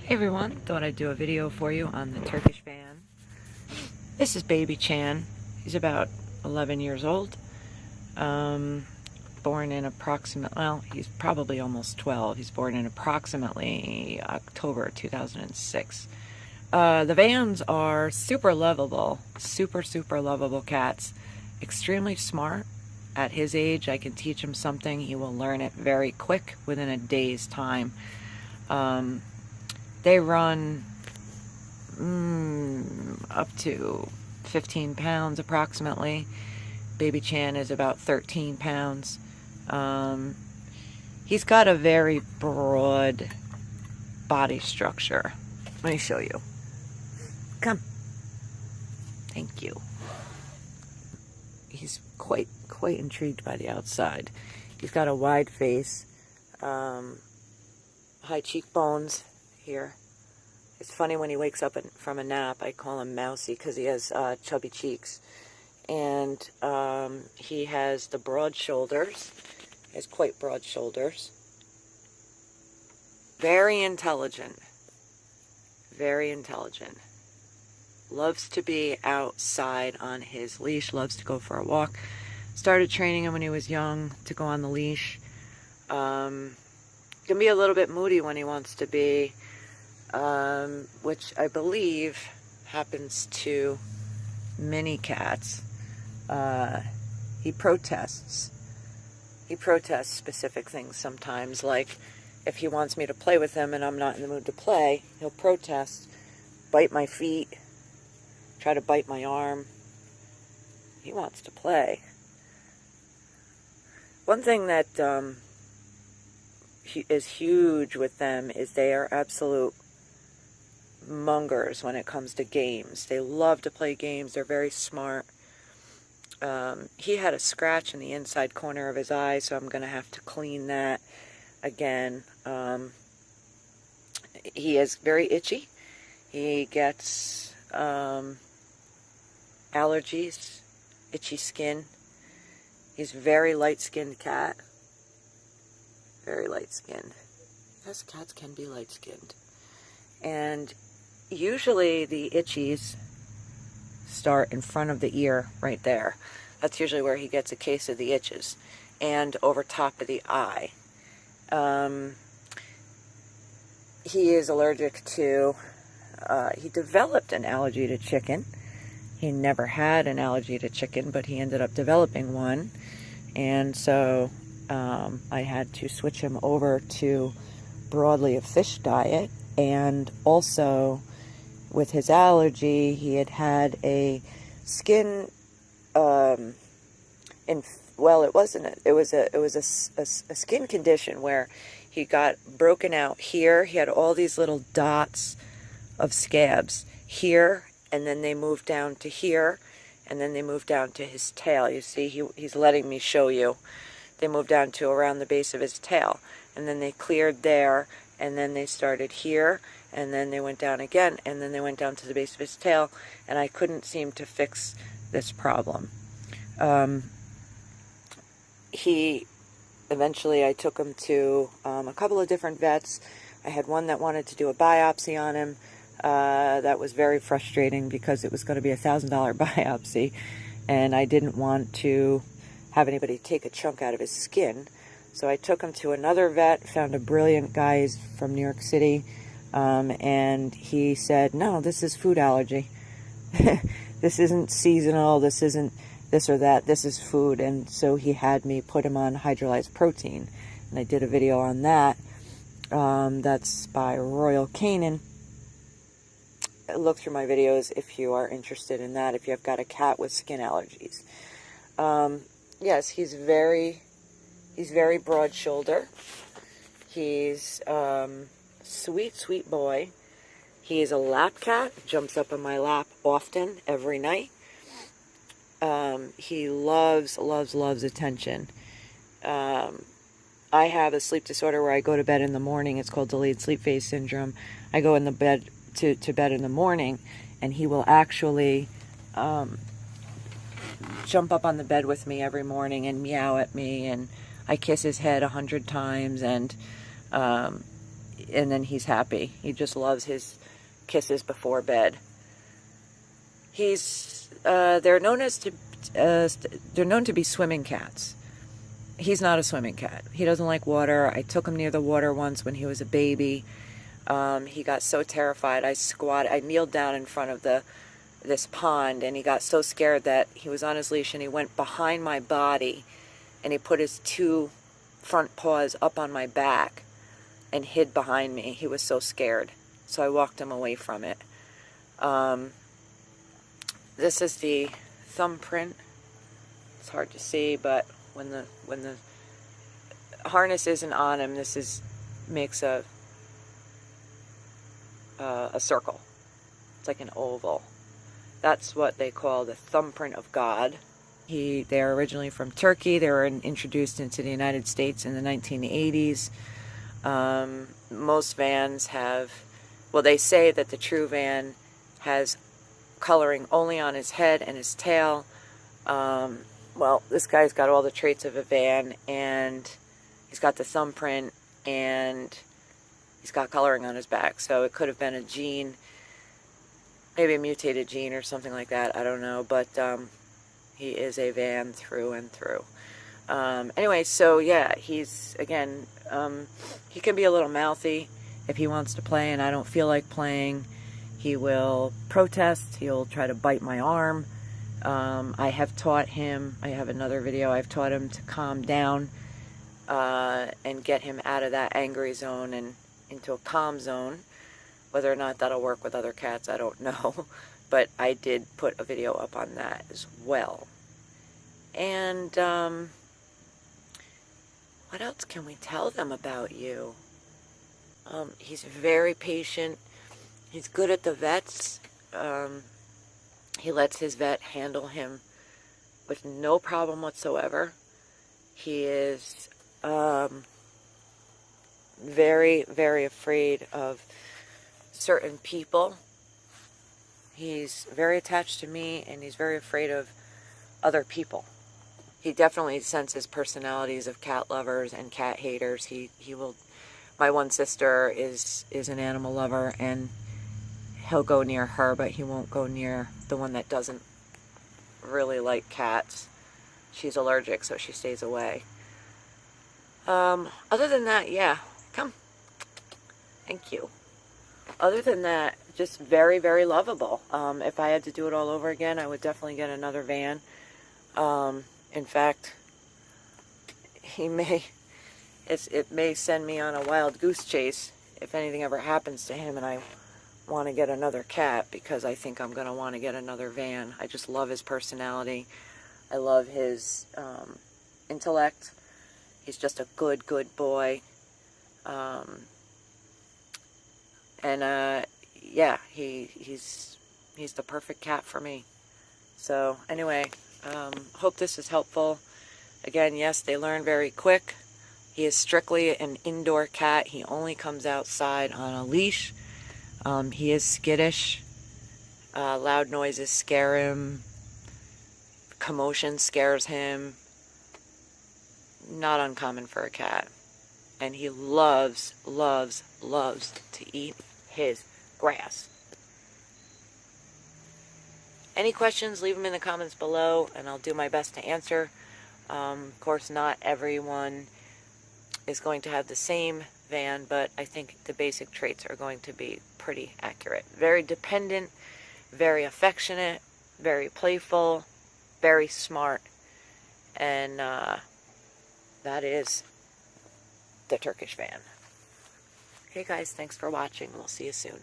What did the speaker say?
Hey everyone, thought I'd do a video for you on the Turkish van. This is baby Chan. He's about 11 years old. Born in he's probably almost 12. He's born in approximately October 2006. The vans are super lovable, super lovable cats. Extremely smart. At his age, I can teach him something. He will learn it very quick, within a day's time. They run up to 15 pounds approximately. Baby Chan is about 13 pounds. He's got a very broad body structure. Let me show you. Come. Thank you. He's quite intrigued by the outside. He's got a wide face, high cheekbones here. It's funny, when he wakes up from a nap, I call him Mousie because he has chubby cheeks. And he has the broad shoulders. He has quite broad shoulders. Very intelligent. Very intelligent. Loves to be outside on his leash. Loves to go for a walk. Started training him when he was young to go on the leash. Can be a little bit moody when he wants to be. Which I believe happens to many cats. He protests. He protests specific things sometimes, like if he wants me to play with him and I'm not in the mood to play, he'll protest, bite my feet, try to bite my arm. He wants to play. One thing that is huge with them is they are absolute mongers when it comes to games. They love to play games. They're very smart. He had a scratch in the inside corner of his eye, so I'm going to have to clean that again. He is very itchy. He gets allergies, itchy skin. He's a very light-skinned cat. Very light-skinned. Yes, cats can be light-skinned. And usually the itchies start in front of the ear right there. That's usually where he gets a case of the itches. And over top of the eye. He is allergic to, he developed an allergy to chicken. He never had an allergy to chicken, but he ended up developing one. And so I had to switch him over to broadly a fish diet. And also, with his allergy, he had a skin, it was a skin condition where he got broken out here. He had all these little dots of scabs here, and then they moved down to here, and then they moved down to his tail. You see, he's letting me show you. They moved down to around the base of his tail, and then they cleared there, and then they started here, and then they went down again, and then they went down to the base of his tail, and I couldn't seem to fix this problem. Eventually I took him to a couple of different vets. I had one that wanted to do a biopsy on him. That was very frustrating because it was going to be $1,000 biopsy, and I didn't want to have anybody take a chunk out of his skin. So I took him to another vet, found a brilliant guy. He's from New York City, and he said, no, this is food allergy. This isn't seasonal, this isn't this or that, this is food. And so he had me put him on hydrolyzed protein, and I did a video on that. That's by Royal Canin. Look through my videos if you are interested in that, if you have got a cat with skin allergies. Yes, he's very broad shoulder. He's sweet boy. He is a lap cat, jumps up on my lap often, every night. He loves attention. I have a sleep disorder where I go to bed in the morning. It's called delayed sleep phase syndrome. I go in the bed to bed in the morning, and he will actually jump up on the bed with me every morning and meow at me, and I kiss his head 100 times, and and then he's happy. He just loves his kisses before bed. They're known to be swimming cats. He's not a swimming cat. He doesn't like water. I took him near the water once when he was a baby. He got so terrified. I kneeled down in front of this pond, and he got so scared that he was on his leash, and he went behind my body, and he put his 2 front paws up on my back and hid behind me. He was so scared. So I walked him away from it. This is the thumbprint. It's hard to see, but when the harness isn't on him, makes a circle. It's like an oval. That's what they call the thumbprint of God. They're originally from Turkey. They were introduced into the United States in the 1980s. Most vans have, well, they say that the true van has coloring only on his head and his tail. Well, this guy's got all the traits of a van, and he's got the thumbprint, and he's got coloring on his back. So it could have been a gene, maybe a mutated gene or something like that. I don't know, but he is a van through and through. Anyway, so yeah, he's, again, he can be a little mouthy if he wants to play and I don't feel like playing. He will protest. He'll try to bite my arm. I have taught him, I have another video, I've taught him to calm down and get him out of that angry zone and into a calm zone. Whether or not that'll work with other cats, I don't know. But I did put a video up on that as well. And what else can we tell them about you? He's very patient. He's good at the vets. He lets his vet handle him with no problem whatsoever. He is very, very afraid of certain people. He's very attached to me, and he's very afraid of other people. He definitely senses personalities of cat lovers and cat haters. He will. My one sister is an animal lover, and he'll go near her, but he won't go near the one that doesn't really like cats. She's allergic, so she stays away. Other than that, yeah, come. Thank you. Other than that, just very, very lovable. If I had to do it all over again, I would definitely get another van. In fact, it may send me on a wild goose chase if anything ever happens to him and I want to get another cat, because I think I'm going to want to get another van. I just love his personality. I love his intellect. He's just a good boy. Yeah, he's the perfect cat for me. So anyway, hope this is helpful. Again, yes, they learn very quick. He is strictly an indoor cat. He only comes outside on a leash. He is skittish. Loud noises scare him. Commotion scares him. Not uncommon for a cat. And he loves to eat his grass. Any questions, leave them in the comments below, and I'll do my best to answer. Of course, not everyone is going to have the same van, but I think the basic traits are going to be pretty accurate. Very dependent, very affectionate, very playful, very smart, and that is the Turkish van. Okay guys, thanks for watching. We'll see you soon.